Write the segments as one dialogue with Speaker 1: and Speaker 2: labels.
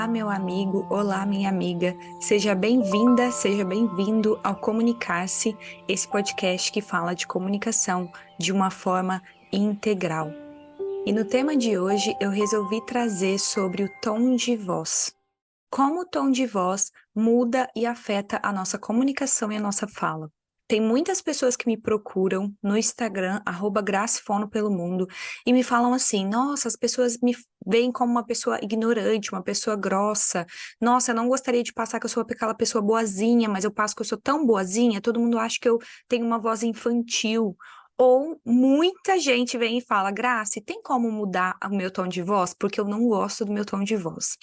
Speaker 1: Olá, meu amigo, olá, minha amiga. Seja bem-vinda, seja bem-vindo ao Comunicar-se, esse podcast que fala de comunicação de uma forma integral. E no tema de hoje eu resolvi trazer sobre o tom de voz. Como o tom de voz muda e afeta a nossa comunicação e a nossa fala. Tem muitas pessoas que me procuram no Instagram, @gracifono pelo mundo, e me falam assim, nossa, as pessoas me veem como uma pessoa ignorante, uma pessoa grossa. Nossa, eu não gostaria de passar que eu sou aquela pessoa boazinha, mas eu passo que eu sou tão boazinha, todo mundo acha que eu tenho uma voz infantil. Ou muita gente vem e fala, Grace, tem como mudar o meu tom de voz? Porque eu não gosto do meu tom de voz.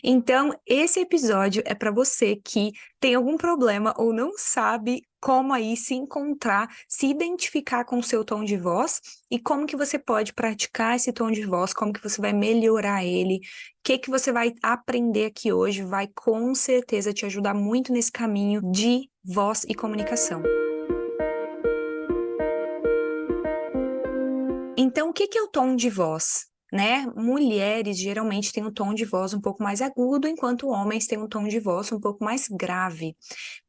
Speaker 1: Então, esse episódio é para você que tem algum problema ou não sabe como aí se encontrar, se identificar com o seu tom de voz e como que você pode praticar esse tom de voz, como que você vai melhorar ele, o que você vai aprender aqui hoje vai com certeza te ajudar muito nesse caminho de voz e comunicação. Então, o que é o tom de voz? Né? Mulheres geralmente têm um tom de voz um pouco mais agudo, enquanto homens têm um tom de voz um pouco mais grave.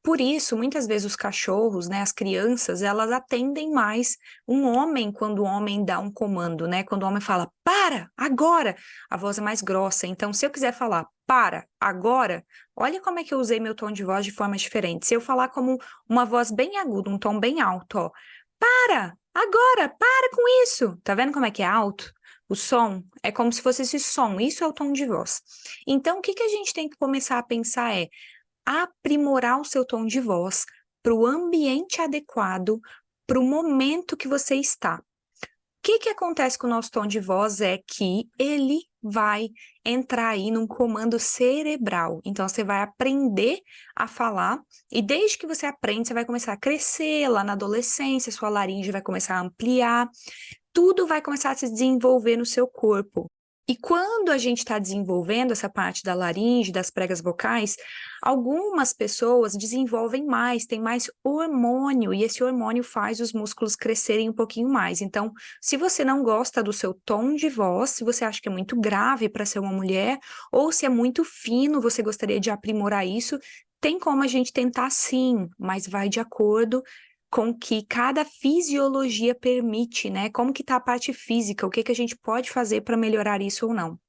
Speaker 1: Por isso, muitas vezes os cachorros, né, as crianças, elas atendem mais um homem quando o homem dá um comando, né? Quando o homem fala, para, agora, a voz é mais grossa. Então, se eu quiser falar, para, agora, olha como é que eu usei meu tom de voz de forma diferente. Se eu falar como uma voz bem aguda, um tom bem alto, ó, para, agora, para com isso. Tá vendo como é que é alto? O som é como se fosse esse som, isso é o tom de voz. Então, o que a gente tem que começar a pensar é aprimorar o seu tom de voz para o ambiente adequado, para o momento que você está. O que acontece com o nosso tom de voz é que ele vai entrar aí num comando cerebral. Então, você vai aprender a falar e desde que você aprende, você vai começar a crescer lá na adolescência, sua laringe vai começar a ampliar, tudo vai começar a se desenvolver no seu corpo. E quando a gente está desenvolvendo essa parte da laringe, das pregas vocais, algumas pessoas desenvolvem mais, tem mais hormônio, e esse hormônio faz os músculos crescerem um pouquinho mais. Então, se você não gosta do seu tom de voz, se você acha que é muito grave para ser uma mulher, ou se é muito fino, você gostaria de aprimorar isso, tem como a gente tentar sim, mas vai de acordo com que cada fisiologia permite, né? Como que tá a parte física, o que a gente pode fazer para melhorar isso ou não.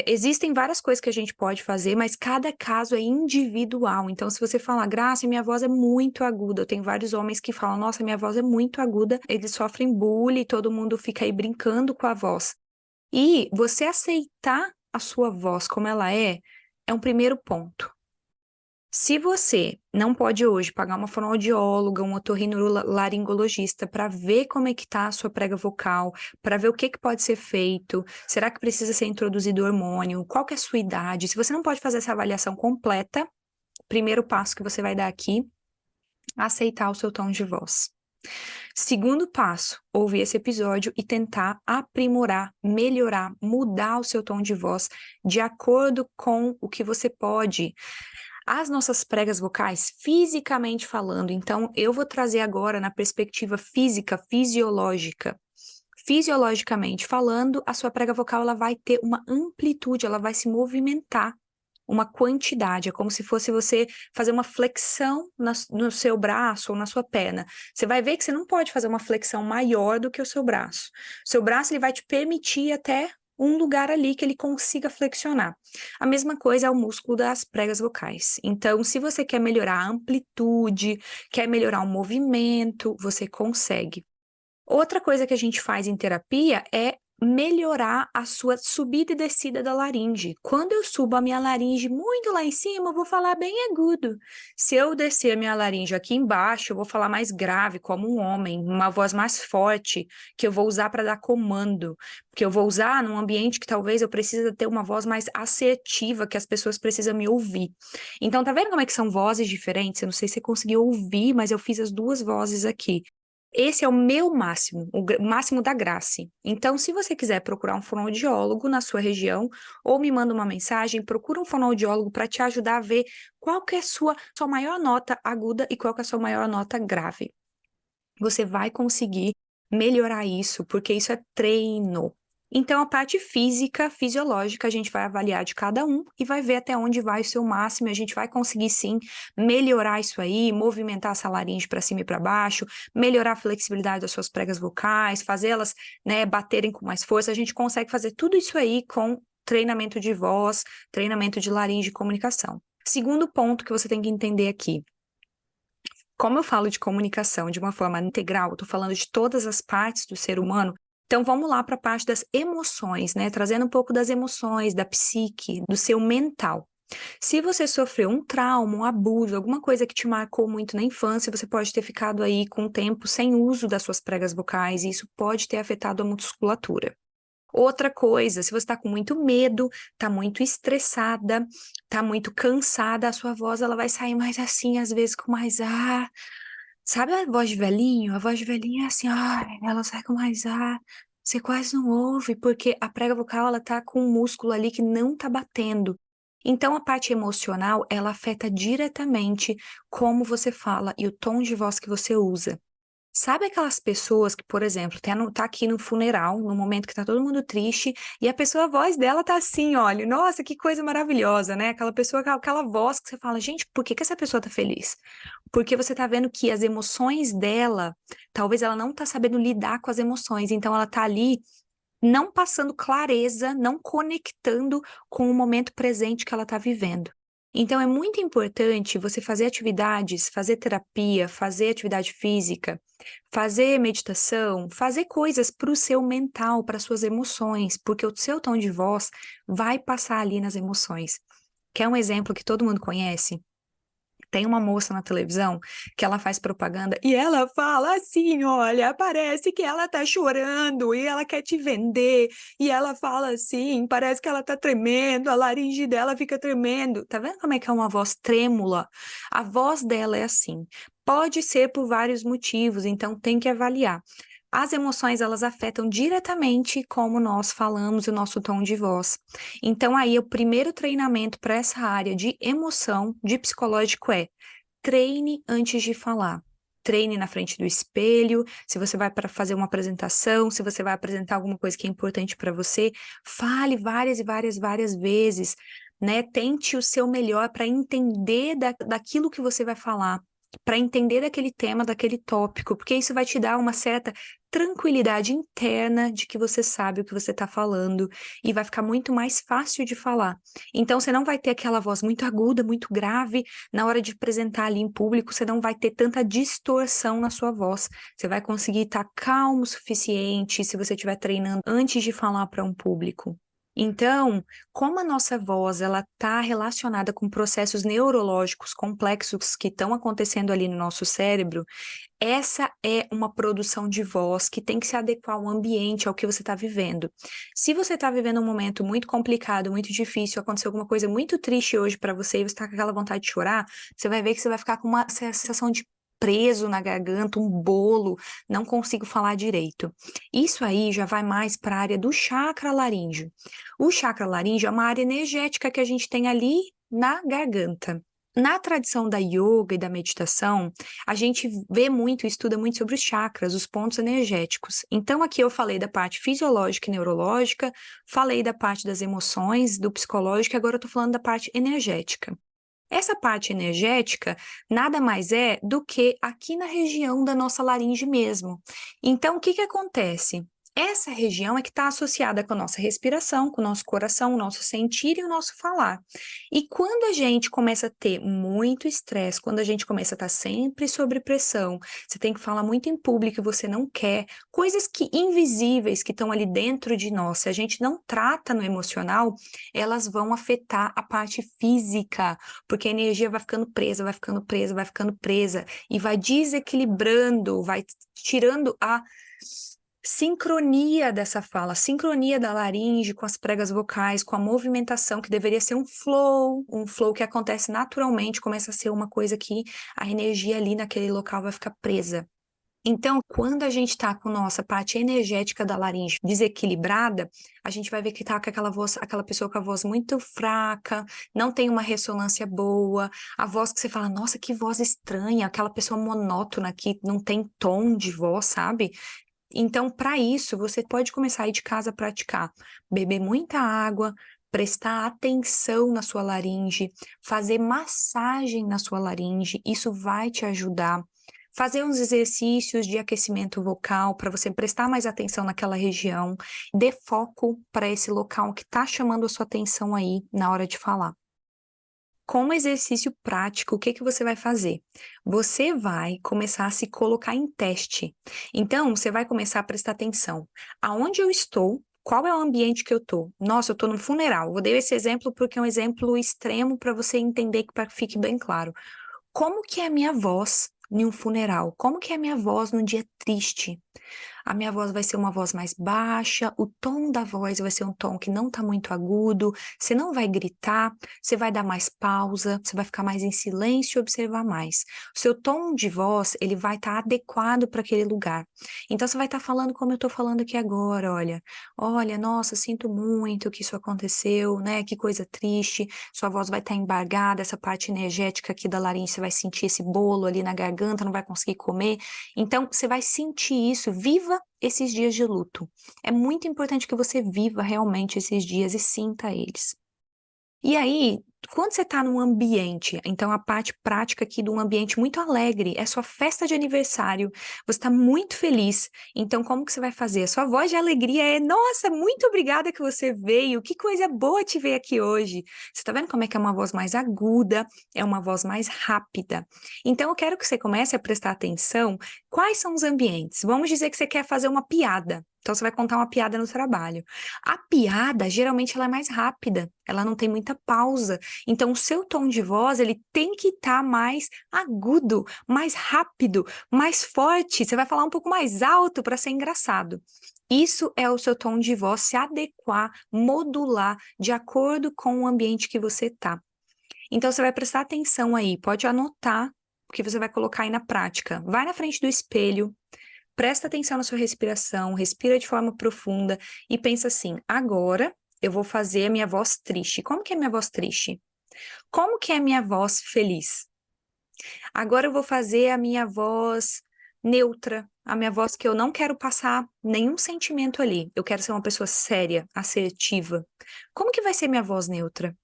Speaker 1: Existem várias coisas que a gente pode fazer, mas cada caso é individual. Então, se você falar, Graça, minha voz é muito aguda, eu tenho vários homens que falam, nossa, minha voz é muito aguda, eles sofrem bullying, todo mundo fica aí brincando com a voz. E você aceitar a sua voz como ela é um primeiro ponto. Se você não pode hoje pagar uma fonoaudióloga, um otorrinolaringologista para ver como é que tá a sua prega vocal, para ver o que pode ser feito, será que precisa ser introduzido hormônio, qual que é a sua idade, se você não pode fazer essa avaliação completa, primeiro passo que você vai dar aqui, aceitar o seu tom de voz. Segundo passo, ouvir esse episódio e tentar aprimorar, melhorar, mudar o seu tom de voz de acordo com o que você pode. As nossas pregas vocais, fisicamente falando, então eu vou trazer agora na perspectiva física, fisiológica. Fisiologicamente falando, a sua prega vocal ela vai ter uma amplitude, ela vai se movimentar, uma quantidade. É como se fosse você fazer uma flexão no seu braço ou na sua perna. Você vai ver que você não pode fazer uma flexão maior do que o seu braço. O seu braço ele vai te permitir até um lugar ali que ele consiga flexionar. A mesma coisa é o músculo das pregas vocais. Então, se você quer melhorar a amplitude, quer melhorar o movimento, você consegue. Outra coisa que a gente faz em terapia é melhorar a sua subida e descida da laringe. Quando eu subo a minha laringe muito lá em cima, eu vou falar bem agudo. Se eu descer a minha laringe aqui embaixo, eu vou falar mais grave, como um homem, uma voz mais forte, que eu vou usar para dar comando, que eu vou usar num ambiente que talvez eu precise ter uma voz mais assertiva, que as pessoas precisam me ouvir. Então, tá vendo como é que são vozes diferentes? Eu não sei se você conseguiu ouvir, mas eu fiz as duas vozes aqui. Esse é o meu máximo, o máximo da Grace. Então, se você quiser procurar um fonoaudiólogo na sua região, ou me manda uma mensagem, procura um fonoaudiólogo para te ajudar a ver qual que é a sua maior nota aguda e qual que é a sua maior nota grave. Você vai conseguir melhorar isso, porque isso é treino. Então, a parte física, fisiológica, a gente vai avaliar de cada um e vai ver até onde vai o seu máximo. E a gente vai conseguir, sim, melhorar isso aí, movimentar essa laringe para cima e para baixo, melhorar a flexibilidade das suas pregas vocais, fazê-las, né, baterem com mais força. A gente consegue fazer tudo isso aí com treinamento de voz, treinamento de laringe e comunicação. Segundo ponto que você tem que entender aqui. Como eu falo de comunicação de uma forma integral, eu tô falando de todas as partes do ser humano, então vamos lá para a parte das emoções, né? Trazendo um pouco das emoções, da psique, do seu mental. Se você sofreu um trauma, um abuso, alguma coisa que te marcou muito na infância, você pode ter ficado aí com o tempo sem uso das suas pregas vocais, e isso pode ter afetado a musculatura. Outra coisa, se você está com muito medo, está muito estressada, está muito cansada, a sua voz ela vai sair mais assim, às vezes com mais ar. Sabe a voz de velhinho? A voz de velhinho é assim, ai, ela sai com mais ar. Você quase não ouve, porque a prega vocal ela tá com um músculo ali que não tá batendo. Então a parte emocional, ela afeta diretamente como você fala e o tom de voz que você usa. Sabe aquelas pessoas que, por exemplo, tá aqui no funeral, no momento que tá todo mundo triste, e a pessoa, a voz dela tá assim, olha, nossa, que coisa maravilhosa, né? Aquela pessoa, aquela voz que você fala, gente, por que que essa pessoa tá feliz? Porque você tá vendo que as emoções dela, talvez ela não tá sabendo lidar com as emoções, então ela tá ali não passando clareza, não conectando com o momento presente que ela está vivendo. Então, é muito importante você fazer atividades, fazer terapia, fazer atividade física, fazer meditação, fazer coisas para o seu mental, para suas emoções, porque o seu tom de voz vai passar ali nas emoções. Quer um exemplo que todo mundo conhece? Tem uma moça na televisão que ela faz propaganda e ela fala assim, olha, parece que ela tá chorando e ela quer te vender, e ela fala assim, parece que ela tá tremendo, a laringe dela fica tremendo. Tá vendo como é que é uma voz trêmula? A voz dela é assim. Pode ser por vários motivos, então tem que avaliar. As emoções, elas afetam diretamente como nós falamos o nosso tom de voz. Então, aí, o primeiro treinamento para essa área de emoção, de psicológico é treine antes de falar. Treine na frente do espelho, se você vai para fazer uma apresentação, se você vai apresentar alguma coisa que é importante para você, fale várias e várias, várias vezes, né? Tente o seu melhor para entender daquilo que você vai falar, para entender daquele tema, daquele tópico, porque isso vai te dar uma certa tranquilidade interna de que você sabe o que você está falando e vai ficar muito mais fácil de falar. Então, você não vai ter aquela voz muito aguda, muito grave. Na hora de apresentar ali em público, você não vai ter tanta distorção na sua voz. Você vai conseguir estar calmo o suficiente se você estiver treinando antes de falar para um público. Então, como a nossa voz ela está relacionada com processos neurológicos complexos que estão acontecendo ali no nosso cérebro, essa é uma produção de voz que tem que se adequar ao ambiente, ao que você está vivendo. Se você está vivendo um momento muito complicado, muito difícil, aconteceu alguma coisa muito triste hoje para você e você está com aquela vontade de chorar, você vai ver que você vai ficar com uma sensação de preso na garganta, um bolo, não consigo falar direito. Isso aí já vai mais para a área do chakra laríngeo. O chakra laríngeo é uma área energética que a gente tem ali na garganta. Na tradição da yoga e da meditação, a gente vê muito, estuda muito sobre os chakras, os pontos energéticos. Então, aqui eu falei da parte fisiológica e neurológica, falei da parte das emoções, do psicológico, e agora eu tô falando da parte energética. Essa parte energética nada mais é do que aqui na região da nossa laringe mesmo. Então, o que que acontece? Essa região é que está associada com a nossa respiração, com o nosso coração, o nosso sentir e o nosso falar. E quando a gente começa a ter muito estresse, quando a gente começa a estar sempre sob pressão, você tem que falar muito em público e você não quer, coisas que invisíveis que estão ali dentro de nós, se a gente não trata no emocional, elas vão afetar a parte física, porque a energia vai ficando presa, vai ficando presa, vai ficando presa e vai desequilibrando, vai tirando a sincronia dessa fala, sincronia da laringe com as pregas vocais, com a movimentação que deveria ser um flow que acontece naturalmente, começa a ser uma coisa que a energia ali naquele local vai ficar presa. Então, quando a gente tá com nossa parte energética da laringe desequilibrada, a gente vai ver que tá com aquela voz, aquela pessoa com a voz muito fraca, não tem uma ressonância boa, a voz que você fala, nossa, que voz estranha, aquela pessoa monótona que não tem tom de voz, sabe? Então, para isso, você pode começar aí de casa a praticar. Beber muita água, prestar atenção na sua laringe, fazer massagem na sua laringe, isso vai te ajudar. Fazer uns exercícios de aquecimento vocal para você prestar mais atenção naquela região, dê foco para esse local que está chamando a sua atenção aí na hora de falar. Como exercício prático, o que que você vai fazer? Você vai começar a se colocar em teste. Então, você vai começar a prestar atenção. Aonde eu estou? Qual é o ambiente que eu estou? Nossa, eu estou num funeral. Vou dar esse exemplo porque é um exemplo extremo para você entender, para que fique bem claro. Como que é a minha voz em um funeral? Como que é a minha voz num dia triste? A minha voz vai ser uma voz mais baixa, o tom da voz vai ser um tom que não está muito agudo, você não vai gritar, você vai dar mais pausa, você vai ficar mais em silêncio e observar mais. O seu tom de voz, ele vai estar adequado para aquele lugar. Então, você vai estar falando como eu estou falando aqui agora, olha, nossa, sinto muito que isso aconteceu, né, que coisa triste, sua voz vai estar embargada, essa parte energética aqui da laringe, você vai sentir esse bolo ali na garganta, não vai conseguir comer. Então, você vai sentir isso, viva esses dias de luto. É muito importante que você viva realmente esses dias e sinta eles. E aí, quando você está num ambiente, então a parte prática aqui de um ambiente muito alegre, é sua festa de aniversário, você está muito feliz, então como que você vai fazer? A sua voz de alegria é, nossa, muito obrigada que você veio, que coisa boa te ver aqui hoje. Você está vendo como é que é uma voz mais aguda, é uma voz mais rápida. Então eu quero que você comece a prestar atenção, quais são os ambientes? Vamos dizer que você quer fazer uma piada. Então, você vai contar uma piada no trabalho. A piada, geralmente, ela é mais rápida, ela não tem muita pausa. Então, o seu tom de voz, ele tem que estar mais agudo, mais rápido, mais forte. Você vai falar um pouco mais alto para ser engraçado. Isso é o seu tom de voz se adequar, modular de acordo com o ambiente que você está. Então, você vai prestar atenção aí, pode anotar o que você vai colocar aí na prática. Vai na frente do espelho, presta atenção na sua respiração, respira de forma profunda e pensa assim, agora eu vou fazer a minha voz triste. Como que é a minha voz triste? Como que é a minha voz feliz? Agora eu vou fazer a minha voz neutra, a minha voz que eu não quero passar nenhum sentimento ali. Eu quero ser uma pessoa séria, assertiva. Como que vai ser minha voz neutra?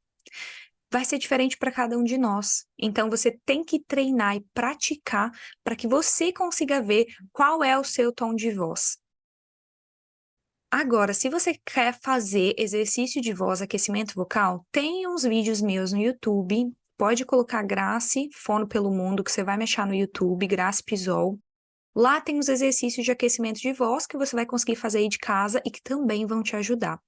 Speaker 1: Vai ser diferente para cada um de nós. Então, você tem que treinar e praticar para que você consiga ver qual é o seu tom de voz. Agora, se você quer fazer exercício de voz, aquecimento vocal, tem uns vídeos meus no YouTube. Pode colocar Grace Fono pelo Mundo, que você vai me achar no YouTube, Grace Pisol. Lá tem os exercícios de aquecimento de voz que você vai conseguir fazer aí de casa e que também vão te ajudar.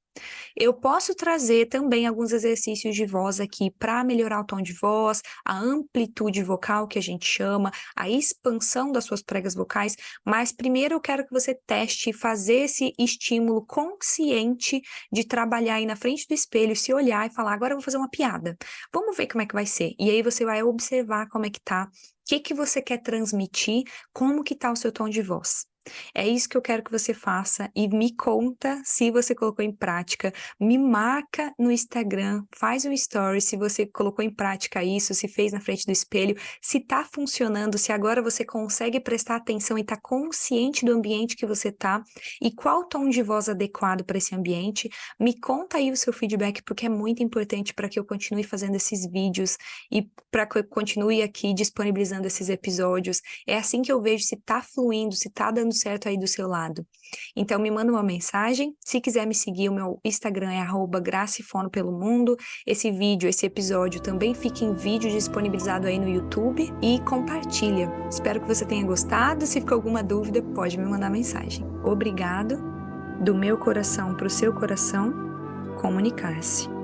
Speaker 1: Eu posso trazer também alguns exercícios de voz aqui para melhorar o tom de voz, a amplitude vocal que a gente chama, a expansão das suas pregas vocais, mas primeiro eu quero que você teste fazer esse estímulo consciente de trabalhar aí na frente do espelho, se olhar e falar, agora eu vou fazer uma piada. Vamos ver como é que vai ser. E aí você vai observar como é que tá, o que que você quer transmitir, como que tá o seu tom de voz. É isso que eu quero que você faça e me conta se você colocou em prática, me marca no Instagram, faz um story se você colocou em prática isso, se fez na frente do espelho, se tá funcionando, se agora você consegue prestar atenção e tá consciente do ambiente que você tá e qual tom de voz adequado para esse ambiente. Me conta aí o seu feedback porque é muito importante para que eu continue fazendo esses vídeos e para que eu continue aqui disponibilizando esses episódios. É assim que eu vejo se tá fluindo, se tá dando certo aí do seu lado. Então me manda uma mensagem, se quiser me seguir, o meu Instagram é @gracefono pelo mundo. Esse vídeo, esse episódio também fica em vídeo disponibilizado aí no YouTube e compartilha. Espero que você tenha gostado, se ficou alguma dúvida pode me mandar mensagem. Obrigado, do meu coração para o seu coração, comunicar-se.